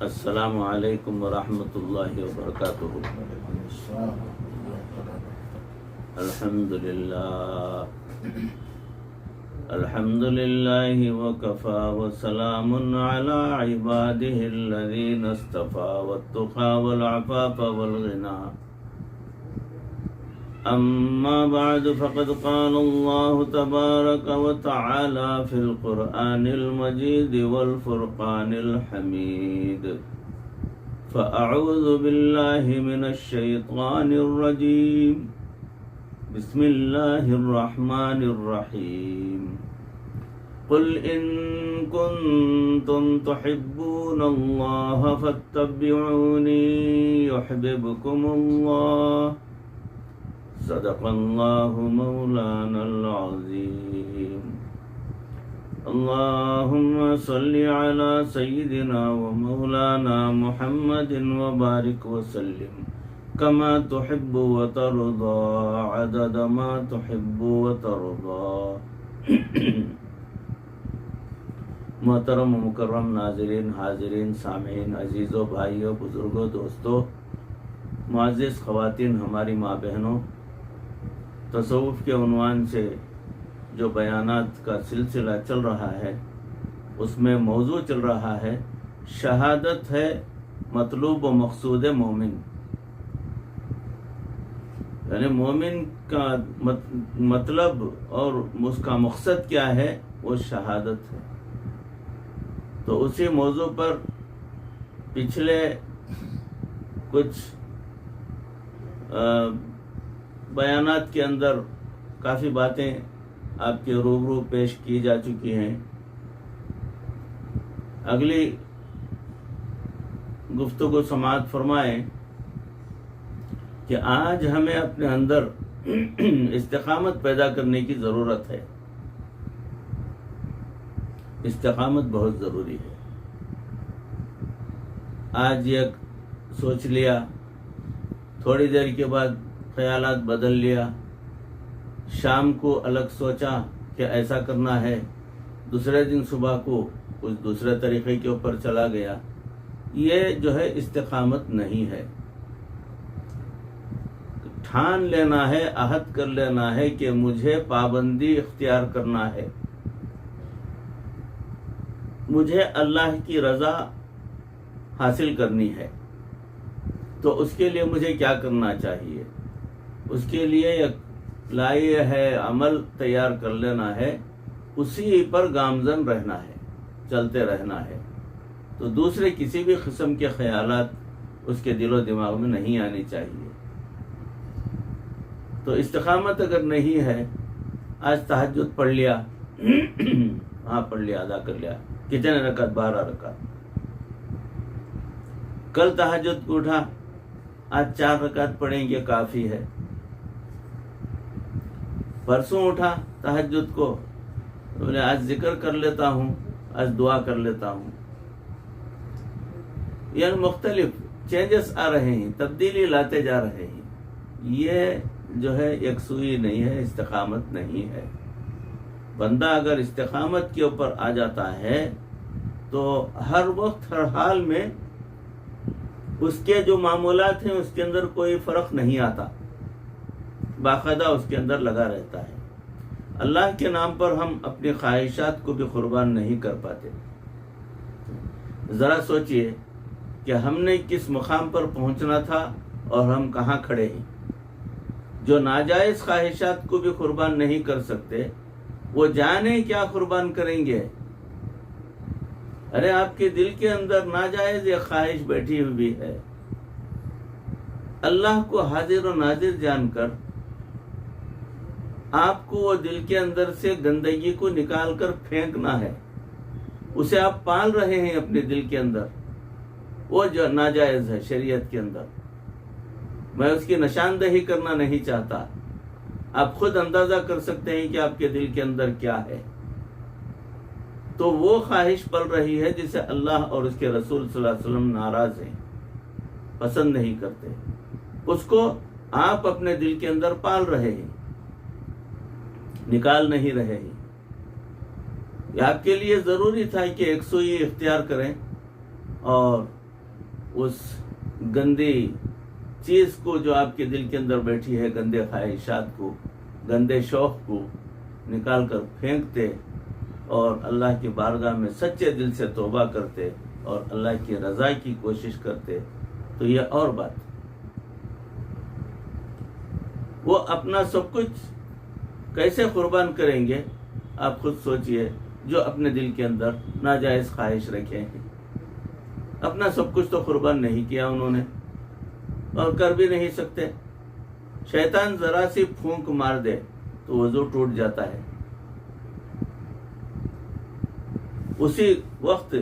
السلام علیکم ورحمۃ اللہ وبرکاتہ۔ الحمد للہ وکفی وسلام علی عباده الذین اصطفی والتقی والعفاف والغنی۔ اما بعد فقد قال اللہ تبارک وتعالی فی القرآن المجید والفرقان الحمید۔ فاعوذ باللہ من الشیطان الرجیم، بسم اللہ الرحمن الرحیم۔ قل ان کنتم تحبون اللہ فاتبعونی یحببکم اللہ، صدق اللہ مولانا العظیم۔ اللہم صلی علی سیدنا و مولانا محمد وبارک وسلم کما تحب و ترضى عدد ما تحب و ترضى۔ محترم و مکرم ناظرین، حاضرین، سامعین، عزیزوں، بھائیوں، بزرگوں، دوستوں، معزز خواتین، ہماری ماں بہنوں، تصوف کے عنوان سے جو بیانات کا سلسلہ چل رہا ہے اس میں موضوع چل رہا ہے شہادت ہے مطلوب و مقصود مومن، یعنی مومن کا مطلب اور اس کا مقصد کیا ہے، وہ شہادت ہے۔ تو اسی موضوع پر پچھلے کچھ بیانات کے اندر کافی باتیں آپ کے روبرو پیش کی جا چکی ہیں۔ اگلی گفتگو سماعت فرمائیں کہ آج ہمیں اپنے اندر استقامت پیدا کرنے کی ضرورت ہے۔ استقامت بہت ضروری ہے۔ آج یہ سوچ لیا، تھوڑی دیر کے بعد خیالات بدل لیا، شام کو الگ سوچا کہ ایسا کرنا ہے، دوسرے دن صبح کو کچھ دوسرے طریقے کے اوپر چلا گیا، یہ جو ہے استقامت نہیں ہے۔ ٹھان لینا ہے، عہد کر لینا ہے کہ مجھے پابندی اختیار کرنا ہے، مجھے اللہ کی رضا حاصل کرنی ہے۔ تو اس کے لیے مجھے کیا کرنا چاہیے؟ اس کے لیے ایک لائحہ ہے، عمل تیار کر لینا ہے، اسی پر گامزن رہنا ہے، چلتے رہنا ہے۔ تو دوسرے کسی بھی قسم کے خیالات اس کے دل و دماغ میں نہیں آنی چاہیے۔ تو استقامت اگر نہیں ہے، آج تہجد پڑھ لیا، ہاں پڑھ لیا، ادا کر لیا، کتنے رکعت؟ 12 رکعت۔ کل تہجد کو اٹھا، آج 4 رکعت پڑھیں گے، کافی ہے۔ پرسوں اٹھا تہجد کو، بولے آج ذکر کر لیتا ہوں، آج دعا کر لیتا ہوں۔ یعنی مختلف چینجز آ رہے ہیں، تبدیلی لاتے جا رہے ہیں۔ یہ جو ہے یکسوئی نہیں ہے، استقامت نہیں ہے۔ بندہ اگر استقامت کے اوپر آ جاتا ہے تو ہر وقت ہر حال میں اس کے جو معمولات ہیں اس کے اندر کوئی فرق نہیں آتا، باقاعدہ اس کے اندر لگا رہتا ہے۔ اللہ کے نام پر ہم اپنی خواہشات کو بھی قربان نہیں کر پاتے۔ ذرا سوچئے کہ ہم نے کس مقام پر پہنچنا تھا اور ہم کہاں کھڑے ہیں۔ جو ناجائز خواہشات کو بھی قربان نہیں کر سکتے، وہ جانے کیا قربان کریں گے۔ ارے آپ کے دل کے اندر ناجائز ایک خواہش بیٹھی ہوئی ہے، اللہ کو حاضر و ناظر جان کر آپ کو وہ دل کے اندر سے گندگی کو نکال کر پھینکنا ہے۔ اسے آپ پال رہے ہیں اپنے دل کے اندر، وہ جو ناجائز ہے شریعت کے اندر۔ میں اس کی نشاندہی کرنا نہیں چاہتا، آپ خود اندازہ کر سکتے ہیں کہ آپ کے دل کے اندر کیا ہے۔ تو وہ خواہش پل رہی ہے جسے اللہ اور اس کے رسول صلی اللہ علیہ وسلم ناراض ہیں، پسند نہیں کرتے۔ اس کو آپ اپنے دل کے اندر پال رہے ہیں، نکال نہیں رہے ہیں۔ یہ آپ کے لیے ضروری تھا کہ ایک سوئی اختیار کریں اور اس گندی چیز کو جو آپ کے دل کے اندر بیٹھی ہے، گندے خواہشات کو، گندے شوق کو نکال کر پھینکتے اور اللہ کی بارگاہ میں سچے دل سے توبہ کرتے اور اللہ کی رضا کی کوشش کرتے تو یہ اور بات۔ وہ اپنا سب کچھ کیسے قربان کریں گے آپ خود سوچئے، جو اپنے دل کے اندر ناجائز خواہش رکھے ہیں۔ اپنا سب کچھ تو قربان نہیں کیا انہوں نے اور کر بھی نہیں سکتے۔ شیطان ذرا سی پھونک مار دے تو وضو ٹوٹ جاتا ہے، اسی وقت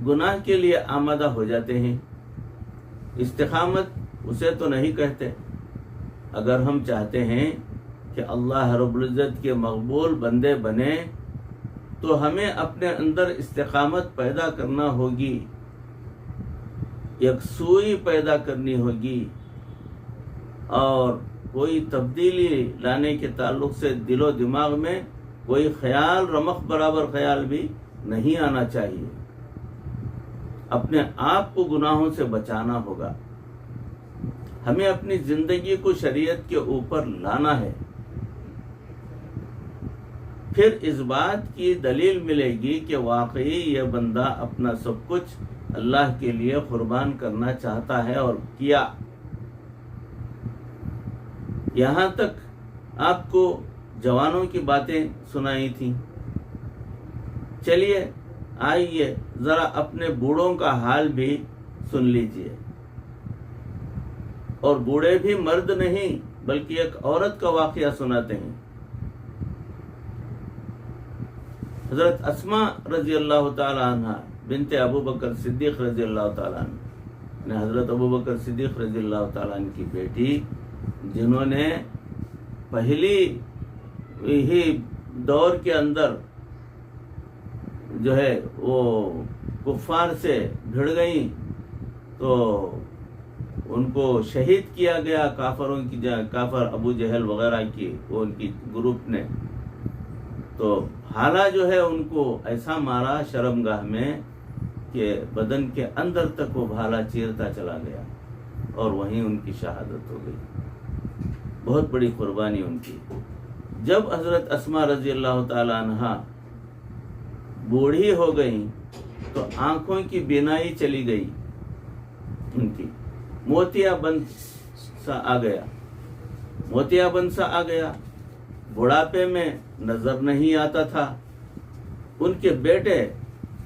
گناہ کے لیے آمادہ ہو جاتے ہیں۔ استقامت اسے تو نہیں کہتے۔ اگر ہم چاہتے ہیں کہ اللہ رب العزت کے مقبول بندے بنے تو ہمیں اپنے اندر استقامت پیدا کرنا ہوگی، یکسوئی پیدا کرنی ہوگی، اور کوئی تبدیلی لانے کے تعلق سے دل و دماغ میں کوئی خیال، رمق برابر خیال بھی نہیں آنا چاہیے۔ اپنے آپ کو گناہوں سے بچانا ہوگا۔ ہمیں اپنی زندگی کو شریعت کے اوپر لانا ہے، پھر اس بات کی دلیل ملے گی کہ واقعی یہ بندہ اپنا سب کچھ اللہ کے لیے قربان کرنا چاہتا ہے اور کیا۔ یہاں تک آپ کو جوانوں کی باتیں سنائی تھیں، چلیے آئیے ذرا اپنے بوڑھوں کا حال بھی سن لیجئے، اور بوڑھے بھی مرد نہیں بلکہ ایک عورت کا واقعہ سناتے ہیں۔ حضرت اسماء رضی اللہ تعالی عنہ بنت ابو بکر صدیق رضی اللہ تعالیٰ عنہ، حضرت ابو بکر صدیق رضی اللہ تعالیٰ عنہ کی بیٹی، جنہوں نے پہلی ہی دور کے اندر جو ہے وہ کفار سے بھڑ گئیں تو ان کو شہید کیا گیا کافروں کی کافر ابو جہل وغیرہ کی وہ ان کی گروپ نے، تو بھالا جو ہے ان کو ایسا مارا شرمگاہ میں کہ بدن کے اندر تک وہ بھالا چیرتا چلا گیا اور وہیں ان کی شہادت ہو گئی۔ بہت بڑی قربانی ان کی۔ جب حضرت اسماء رضی اللہ تعالی عنہا بوڑھی ہو گئیں تو آنکھوں کی بینائی چلی گئی، ان کی موتیا بند سا آ گیا، موتیا بند سا آ گیا، بڑھاپے میں نظر نہیں آتا تھا۔ ان کے بیٹے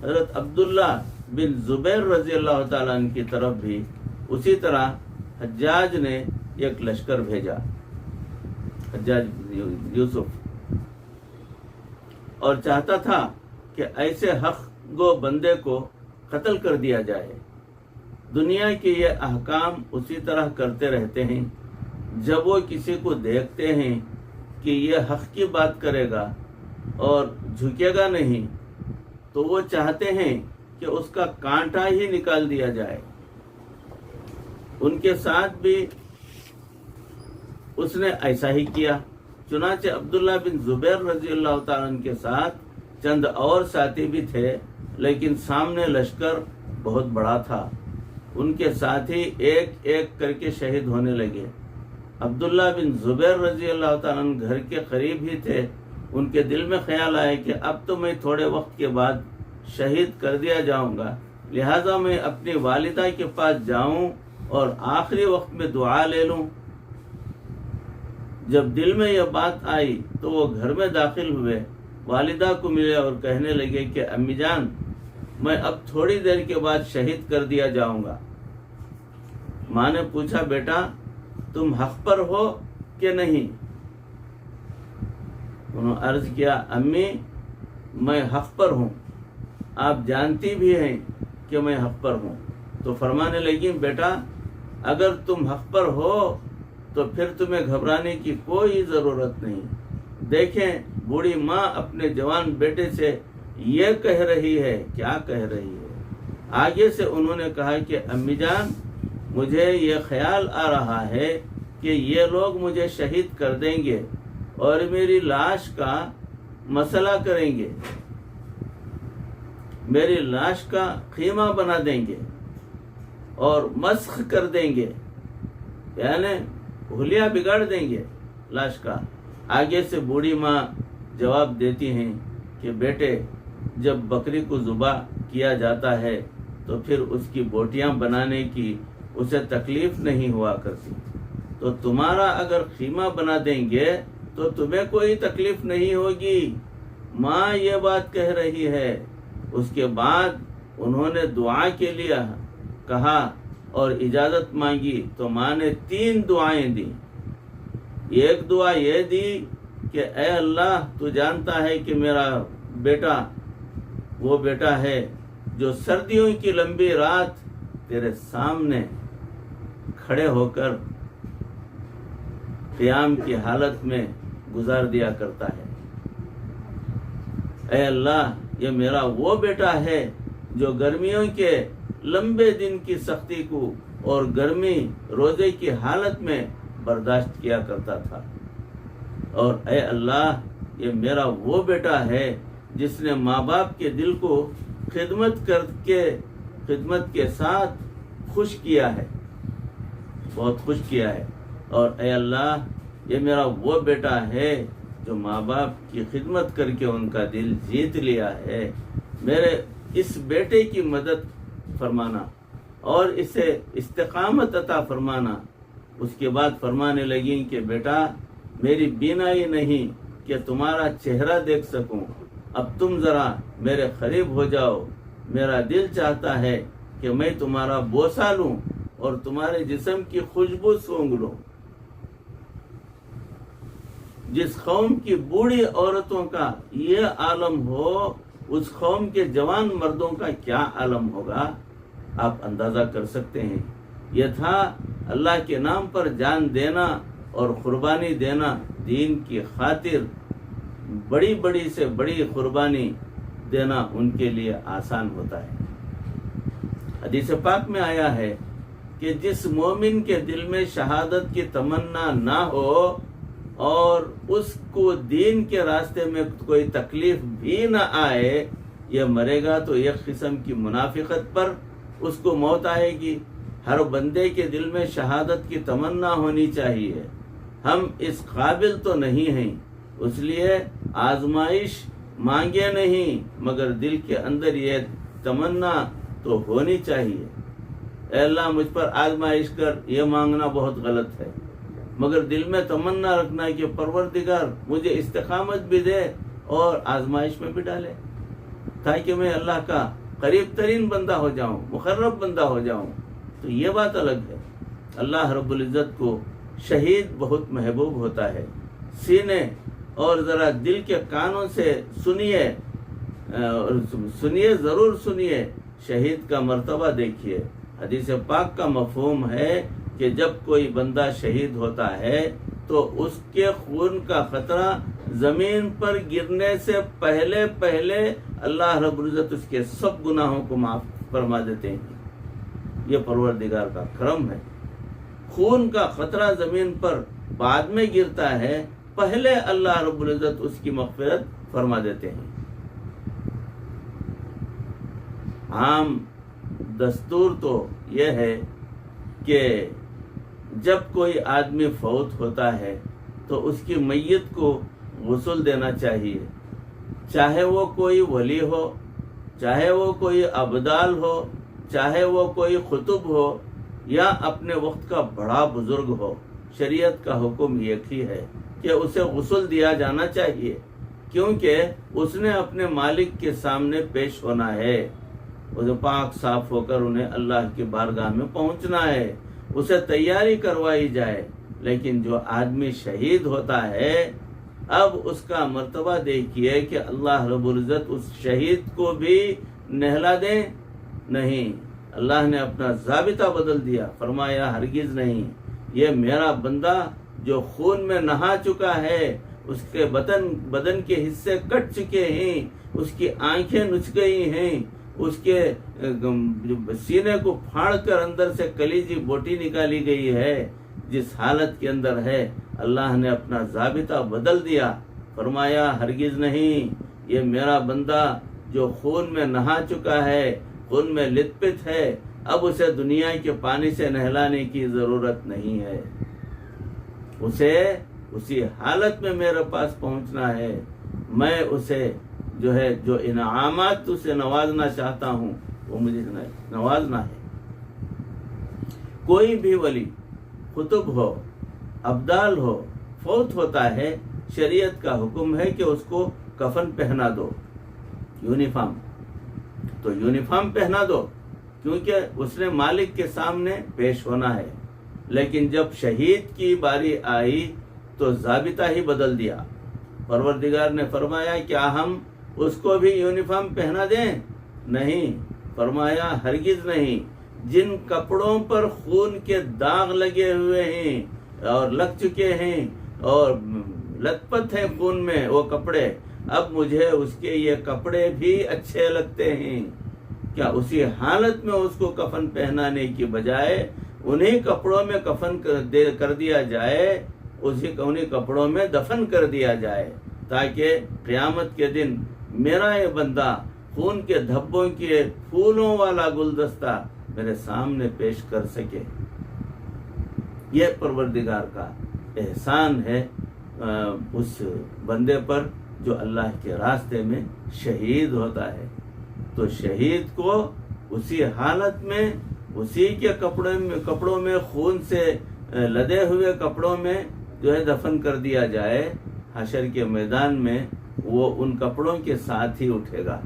حضرت عبداللہ بن زبیر رضی اللہ تعالیٰ عنہ کی طرف بھی اسی طرح حجاج نے ایک لشکر بھیجا، حجاج یوسف، اور چاہتا تھا کہ ایسے حق گو بندے کو قتل کر دیا جائے۔ دنیا کے یہ احکام اسی طرح کرتے رہتے ہیں، جب وہ کسی کو دیکھتے ہیں کہ یہ حق کی بات کرے گا اور جھکے گا نہیں تو وہ چاہتے ہیں کہ اس کا کانٹا ہی نکال دیا جائے۔ ان کے ساتھ بھی اس نے ایسا ہی کیا۔ چنانچہ عبداللہ بن زبیر رضی اللہ تعالیٰ عنہ کے ساتھ چند اور ساتھی بھی تھے، لیکن سامنے لشکر بہت بڑا تھا۔ ان کے ساتھی ایک ایک کر کے شہید ہونے لگے۔ عبداللہ بن زبیر رضی اللہ تعالیٰ عنہ گھر کے قریب ہی تھے۔ ان کے دل میں خیال آیا کہ اب تو میں تھوڑے وقت کے بعد شہید کر دیا جاؤں گا، لہٰذا میں اپنی والدہ کے پاس جاؤں اور آخری وقت میں دعا لے لوں۔ جب دل میں یہ بات آئی تو وہ گھر میں داخل ہوئے، والدہ کو ملے اور کہنے لگے کہ امی جان، میں اب تھوڑی دیر کے بعد شہید کر دیا جاؤں گا۔ ماں نے پوچھا بیٹا تم حق پر ہو کہ نہیں؟ انہوں نے عرض کیا امی میں حق پر ہوں، آپ جانتی بھی ہیں کہ میں حق پر ہوں۔ تو فرمانے لگی بیٹا اگر تم حق پر ہو تو پھر تمہیں گھبرانے کی کوئی ضرورت نہیں۔ دیکھیں بوڑھی ماں اپنے جوان بیٹے سے یہ کہہ رہی ہے، کیا کہہ رہی ہے۔ آگے سے انہوں نے کہا کہ امی جان مجھے یہ خیال آ رہا ہے کہ یہ لوگ مجھے شہید کر دیں گے اور میری لاش کا مسئلہ کریں گے، میری لاش کا خیمہ بنا دیں گے اور مسخ کر دیں گے، یعنی حلیہ بگاڑ دیں گے لاش کا۔ آگے سے بوڑھی ماں جواب دیتی ہیں کہ بیٹے جب بکری کو ذبح کیا جاتا ہے تو پھر اس کی بوٹیاں بنانے کی اسے تکلیف نہیں ہوا کرتی، تو تمہارا اگر خیمہ بنا دیں گے تو تمہیں کوئی تکلیف نہیں ہوگی۔ ماں یہ بات کہہ رہی ہے۔ اس کے بعد انہوں نے دعا کے لیے کہا اور اجازت مانگی تو ماں نے 3 دعائیں دی۔ ایک دعا یہ دی کہ اے اللہ تو جانتا ہے کہ میرا بیٹا وہ بیٹا ہے جو سردیوں کی لمبی رات تیرے سامنے کھڑے ہو کر قیام کی حالت میں گزار دیا کرتا ہے۔ اے اللہ یہ میرا وہ بیٹا ہے جو گرمیوں کے لمبے دن کی سختی کو اور گرمی روزے کی حالت میں برداشت کیا کرتا تھا، اور اے اللہ یہ میرا وہ بیٹا ہے جس نے ماں باپ کے دل کو خدمت کے ساتھ خوش کیا ہے، بہت خوش کیا ہے، اور اے اللہ یہ میرا وہ بیٹا ہے جو ماں باپ کی خدمت کر کے ان کا دل جیت لیا ہے۔ میرے اس بیٹے کی مدد فرمانا اور اسے استقامت عطا فرمانا۔ اس کے بعد فرمانے لگیں کہ بیٹا میری بینائی نہیں کہ تمہارا چہرہ دیکھ سکوں، اب تم ذرا میرے قریب ہو جاؤ، میرا دل چاہتا ہے کہ میں تمہارا بوسہ لوں اور تمہارے جسم کی خوشبو سونگھ لوں۔ جس قوم کی بوڑھی عورتوں کا یہ عالم ہو، اس قوم کے جوان مردوں کا کیا عالم ہوگا، آپ اندازہ کر سکتے ہیں۔ یہ تھا اللہ کے نام پر جان دینا اور قربانی دینا، دین کی خاطر بڑی سے بڑی قربانی دینا ان کے لیے آسان ہوتا ہے۔ حدیث پاک میں آیا ہے کہ جس مومن کے دل میں شہادت کی تمنا نہ ہو اور اس کو دین کے راستے میں کوئی تکلیف بھی نہ آئے، یہ مرے گا تو ایک قسم کی منافقت پر اس کو موت آئے گی۔ ہر بندے کے دل میں شہادت کی تمنا ہونی چاہیے۔ ہم اس قابل تو نہیں ہیں، اس لیے آزمائش مانگے نہیں، مگر دل کے اندر یہ تمنا تو ہونی چاہیے۔ اے اللہ مجھ پر آزمائش کر، یہ مانگنا بہت غلط ہے، مگر دل میں تمنا رکھنا کہ پروردگار مجھے استقامت بھی دے اور آزمائش میں بھی ڈالے، تاکہ میں اللہ کا قریب ترین بندہ ہو جاؤں، مقرب بندہ ہو جاؤں، تو یہ بات الگ ہے۔ اللہ رب العزت کو شہید بہت محبوب ہوتا ہے۔ سینے اور ذرا دل کے کانوں سے سنیے ضرور سنیے، شہید کا مرتبہ دیکھیے۔ حدیث پاک کا مفہوم ہے کہ جب کوئی بندہ شہید ہوتا ہے تو اس کے خون کا خطرہ زمین پر گرنے سے پہلے اللہ رب العزت اس کے سب گناہوں کو معاف فرما دیتے ہیں۔ یہ پروردگار کا کرم ہے۔ خون کا خطرہ زمین پر بعد میں گرتا ہے، پہلے اللہ رب العزت اس کی مغفرت فرما دیتے ہیں۔ عام دستور تو یہ ہے کہ جب کوئی آدمی فوت ہوتا ہے تو اس کی میت کو غسل دینا چاہیے، چاہے وہ کوئی ولی ہو، چاہے وہ کوئی ابدال ہو، چاہے وہ کوئی خطب ہو یا اپنے وقت کا بڑا بزرگ ہو۔ شریعت کا حکم ایک ہی ہے کہ اسے غسل دیا جانا چاہیے، کیونکہ اس نے اپنے مالک کے سامنے پیش ہونا ہے، اسے پاک صاف ہو کر انہیں اللہ کی بارگاہ میں پہنچنا ہے، اسے تیاری کروائی جائے۔ لیکن جو آدمی شہید ہوتا ہے، اب اس کا مرتبہ دیکھیے کہ اللہ رب العزت اس شہید کو بھی نہلا دیں؟ نہیں، اللہ نے اپنا ضابطہ بدل دیا، فرمایا ہرگز نہیں، یہ میرا بندہ جو خون میں نہا چکا ہے، اس کے بدن کے حصے کٹ چکے ہیں، اس کی آنکھیں نچ گئی ہیں، اس کے سینے کو پھاڑ کر اندر سے کلیجی بوٹی نکالی گئی ہے، جس حالت کے اندر ہے، اللہ نے اپنا ضابطہ بدل دیا، فرمایا ہرگز نہیں، یہ میرا بندہ جو خون میں نہا چکا ہے، خون میں لت پت ہے، اب اسے دنیا کے پانی سے نہلانے کی ضرورت نہیں ہے، اسے اسی حالت میں میرے پاس پہنچنا ہے، میں اسے جو انعامات اسے نوازنا چاہتا ہوں وہ مجھے نوازنا ہے۔ کوئی بھی ولی قطب ہو، ابدال ہو، فوت ہوتا ہے، شریعت کا حکم ہے کہ اس کو کفن پہنا دو، یونیفارم، تو یونیفارم پہنا دو، کیونکہ اس نے مالک کے سامنے پیش ہونا ہے۔ لیکن جب شہید کی باری آئی تو ضابطہ ہی بدل دیا۔ پروردگار نے فرمایا کیا ہم اس کو بھی یونیفارم پہنا دیں؟ نہیں، فرمایا ہرگز نہیں۔ جن کپڑوں پر خون کے داغ لگے ہوئے ہیں اور لگ چکے ہیں اور لت پت ہیں خون میں وہ کپڑے، اب مجھے اس کے یہ کپڑے بھی اچھے لگتے ہیں، کیا اسی حالت میں اس کو کفن پہنانے کی بجائے انہیں کپڑوں میں کفن کر دیا جائے، انہیں کپڑوں میں دفن کر دیا جائے، تاکہ قیامت کے دن میرا یہ بندہ خون کے دھبوں کے پھولوں والا گلدستہ میرے سامنے پیش کر سکے۔ یہ پروردگار کا احسان ہے اس بندے پر جو اللہ کے راستے میں شہید ہوتا ہے۔ تو شہید کو اسی حالت میں، اسی کے کپڑوں میں خون سے لدے ہوئے کپڑوں میں دفن کر دیا جائے، حشر کے میدان میں وہ ان کپڑوں کے ساتھ ہی اٹھے گا،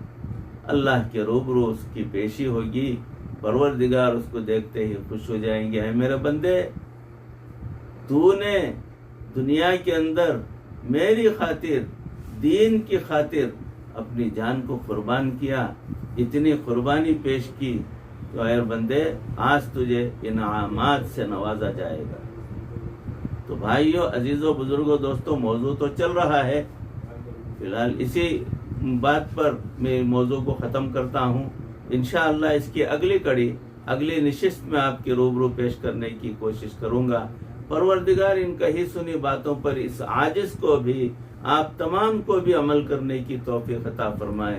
اللہ کے روبرو اس کی پیشی ہوگی، پروردگار اس کو دیکھتے ہی خوش ہو جائیں گے، اے میرے بندے، تو نے دنیا کے اندر میری خاطر، دین کی خاطر اپنی جان کو قربان کیا، اتنی قربانی پیش کی، تو اے بندے آج تجھے انعامات سے نوازا جائے گا۔ تو بھائیو، عزیزو، بزرگوں، دوستوں، موضوع تو چل رہا ہے، فی الحال اسی بات پر میں موضوع کو ختم کرتا ہوں۔ انشاءاللہ اس کی اگلی کڑی، اگلی نشست میں آپ کے روبرو پیش کرنے کی کوشش کروں گا۔ پروردگار ان کہی سنی باتوں پر اس عاجز کو بھی، آپ تمام کو بھی عمل کرنے کی توفیق عطا فرمائے۔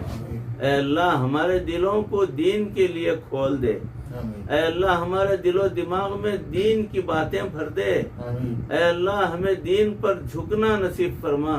اے اللہ ہمارے دلوں کو دین کے لیے کھول دے، اے اللہ ہمارے دل و دماغ میں دین کی باتیں بھر دے، اے اللہ ہمیں دین پر جھکنا نصیب فرما،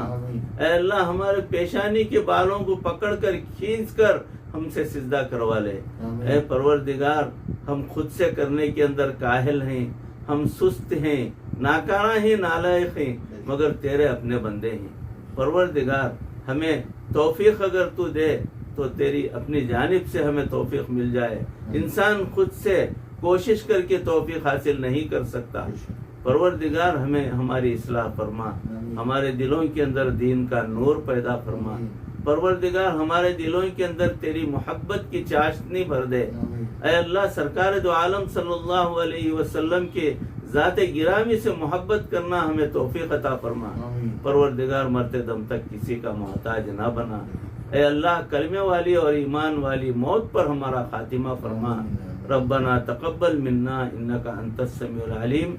اے اللہ ہمارے پیشانی کے بالوں کو پکڑ کر کھینچ کر ہم سے سجدہ کروا لے۔ اے پروردگار، ہم خود سے کرنے کے اندر کاہل ہیں، ہم سست ہیں، ناکارہ ہیں، نالائق ہیں، مگر تیرے اپنے بندے ہیں۔ پروردگار ہمیں توفیق اگر تو دے تو تیری اپنی جانب سے ہمیں توفیق مل جائے۔ انسان خود سے کوشش کر کے توفیق حاصل نہیں کر سکتا۔ پروردگار ہمیں ہماری اصلاح فرما، ہمارے دلوں کے اندر دین کا نور پیدا فرما۔ پروردگار ہمارے دلوں کے اندر تیری محبت کی چاشنی بھر دے۔ اے اللہ سرکار دو عالم صلی اللہ علیہ وسلم کے ذات گرامی سے محبت کرنا ہمیں توفیق عطا فرما۔ پروردگار مرتے دم تک کسی کا محتاج نہ بنا۔ اے اللہ کلمے والی اور ایمان والی موت پر ہمارا خاتمہ فرما۔ ربنا تقبل منا انك انت السميع العليم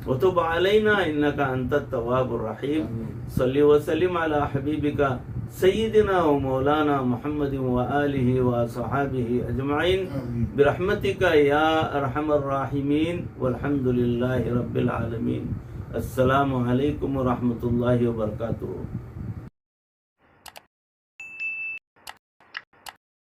وتب علينا انك انت التواب الرحيم صل وسلم على حبيبك سيدنا ومولانا محمد وآله وصحابه اجمعين برحمتك يا ارحم الراحمين والحمد لله رب العالمين۔ السلام علیکم ورحمۃ اللہ وبرکاتہ۔